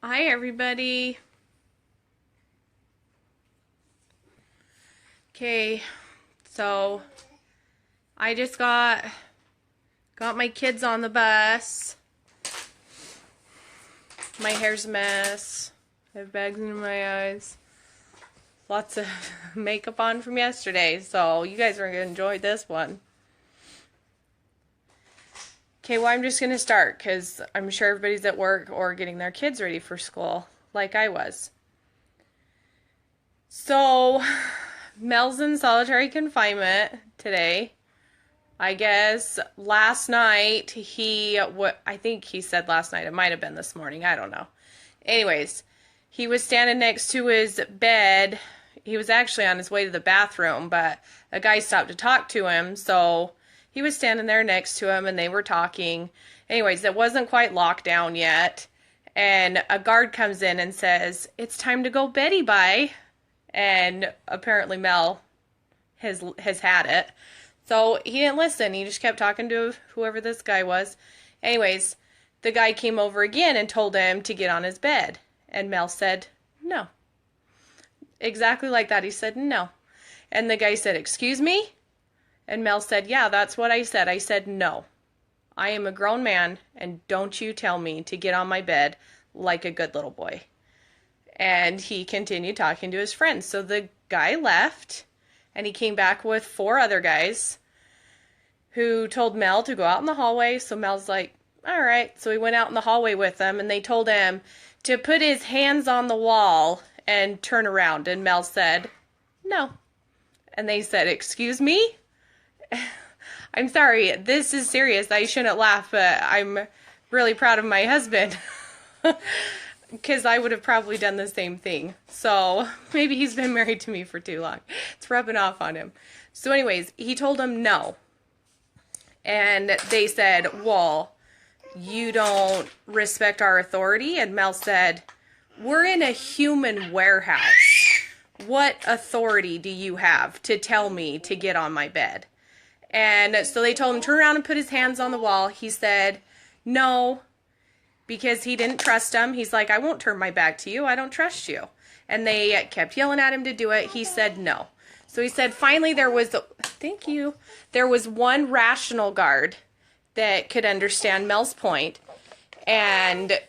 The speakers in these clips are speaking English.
Hi, everybody. Okay, so I just got my kids on the bus. My hair's a mess. I have bags in my eyes. Lots of makeup on from yesterday, so you guys are going to enjoy this one. Okay, well, I'm just going to start because I'm sure everybody's at work or getting their kids ready for school, like I was. So, Mel's in solitary confinement today. I guess last night I think he said last night. It might have been this morning. I don't know. Anyways, he was standing next to his bed. He was actually on his way to the bathroom, but a guy stopped to talk to him, so he was standing there next to him and they were talking. Anyways, it wasn't quite locked down yet, and a guard comes in and says, "It's time to go Betty bye." And apparently Mel has had it. So he didn't listen. He just kept talking to whoever this guy was. Anyways, the guy came over again and told him to get on his bed. And Mel said, no. Exactly like that. He said, no. And the guy said, "Excuse me?" And Mel said, "Yeah, that's what I said. I said no. I am a grown man, and don't you tell me to get on my bed like a good little boy." And he continued talking to his friends. So the guy left, and he came back with 4 other guys who told Mel to go out in the hallway. So Mel's like, all right. So he went out in the hallway with them, and they told him to put his hands on the wall and turn around. And Mel said, no. And they said, "Excuse me?" I'm sorry, this is serious. I shouldn't laugh, but I'm really proud of my husband. Because I would have probably done the same thing. So maybe he's been married to me for too long. It's rubbing off on him. So anyways, he told him no. And they said, "Well, you don't respect our authority." And Mel said, "We're in a human warehouse. What authority do you have to tell me to get on my bed?" And so they told him, turn around and put his hands on the wall. He said, no. Because he didn't trust him. He's like, "I won't turn my back to you. I don't trust you." And they kept yelling at him to do it. He said no. So he said finally there was one rational guard that could understand Mel's point. And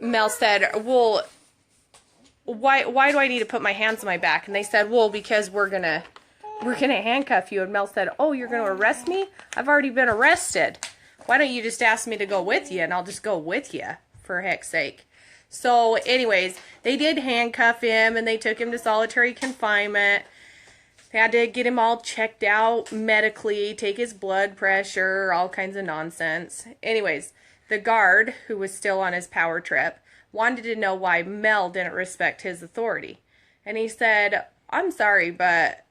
Mel said, "Well, why do I need to put my hands on my back?" And they said, "Well, because we're gonna handcuff you." And Mel said, "Oh, you're gonna arrest me? I've already been arrested. Why don't you just ask me to go with you, and I'll just go with you, for heck's sake." So anyways, they did handcuff him, and they took him to solitary confinement. They had to get him all checked out medically, take his blood pressure, all kinds of nonsense. Anyways, the guard, who was still on his power trip, wanted to know why Mel didn't respect his authority. And he said, "I'm sorry, but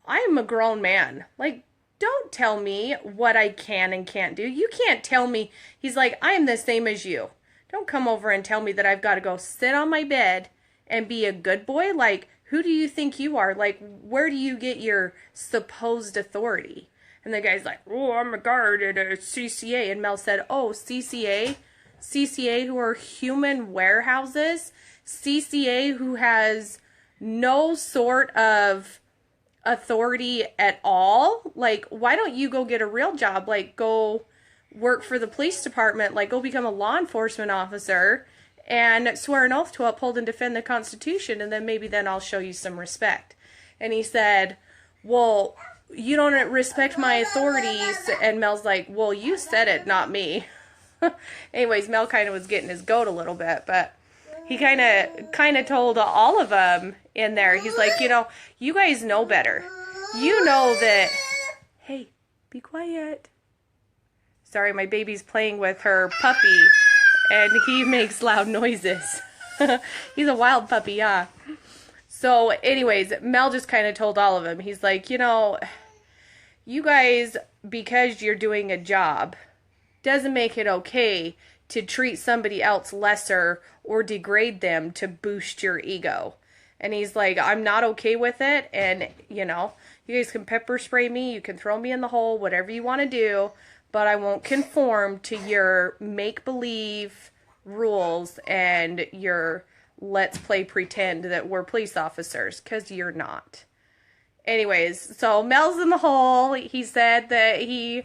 I'm a grown man. Like, don't tell me what I can and can't do. You can't tell me." He's like, "I am the same as you. Don't come over and tell me that I've got to go sit on my bed and be a good boy. Like, who do you think you are? Like, where do you get your supposed authority?" And the guy's like, "Oh, I'm a guard at a CCA." And Mel said, "Oh, CCA? CCA who are human warehouses? CCA who has no sort of authority at all? Like, why don't you go get a real job? Like, go work for the police department. Like, go become a law enforcement officer and swear an oath to uphold and defend the Constitution, and then I'll show you some respect." And he said, "Well, you don't respect my authorities." And Mel's like, "Well, you said it, not me." Anyways, Mel kind of was getting his goat a little bit, but he kind of told all of them in there. He's like, you guys know better. You know that. Hey, be quiet. Sorry, my baby's playing with her puppy, and he makes loud noises. He's a wild puppy, yeah. So, anyways, Mel just kind of told all of them. He's like, you guys, because you're doing a job, doesn't make it okay to treat somebody else lesser or degrade them to boost your ego. And he's like, "I'm not okay with it. And, you guys can pepper spray me. You can throw me in the hole, whatever you want to do. But I won't conform to your make-believe rules and your let's play pretend that we're police officers, because you're not. Anyways, so Mel's in the hole. He said that he's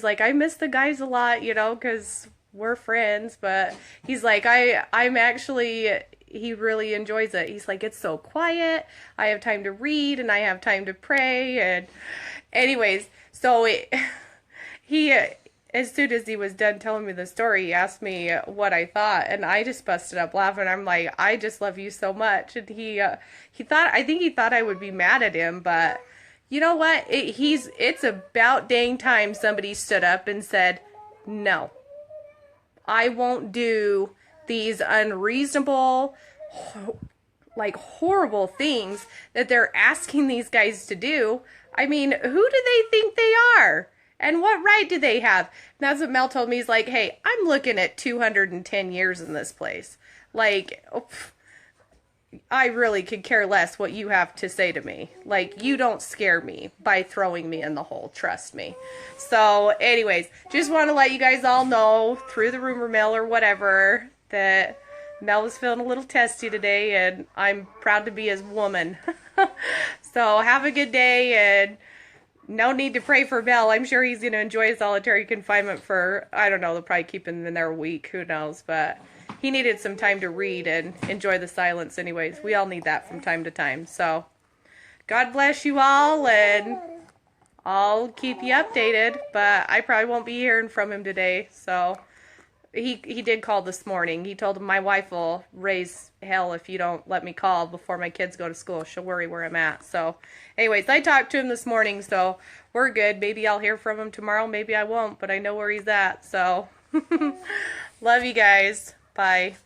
like, I miss the guys a lot, you know, because we're friends, but he's like, I'm actually, he really enjoys it. He's like, it's so quiet. I have time to read and I have time to pray. And anyways, so he, as soon as he was done telling me the story, he asked me what I thought, and I just busted up laughing. I'm like, I just love you so much. And I think he thought I would be mad at him, but you know what? It's about dang time somebody stood up and said, no, I won't do these unreasonable, like horrible things that they're asking these guys to do. I mean, who do they think they are? And what right do they have? And that's what Mel told me. He's like, hey, I'm looking at 210 years in this place. Like, I really could care less what you have to say to me. Like, you don't scare me by throwing me in the hole. Trust me. So, anyways, just want to let you guys all know through the rumor mill or whatever that Mel was feeling a little testy today, and I'm proud to be his woman. So, have a good day, and no need to pray for Mel. I'm sure he's going to enjoy solitary confinement for, I don't know, they'll probably keep him in there a week. Who knows? But he needed some time to read and enjoy the silence anyways. We all need that from time to time. So, God bless you all, and I'll keep you updated. But I probably won't be hearing from him today. So, he did call this morning. He told him my wife will raise hell if you don't let me call before my kids go to school. She'll worry where I'm at. So, anyways, I talked to him this morning, so we're good. Maybe I'll hear from him tomorrow. Maybe I won't, but I know where he's at. So, love you guys. Bye.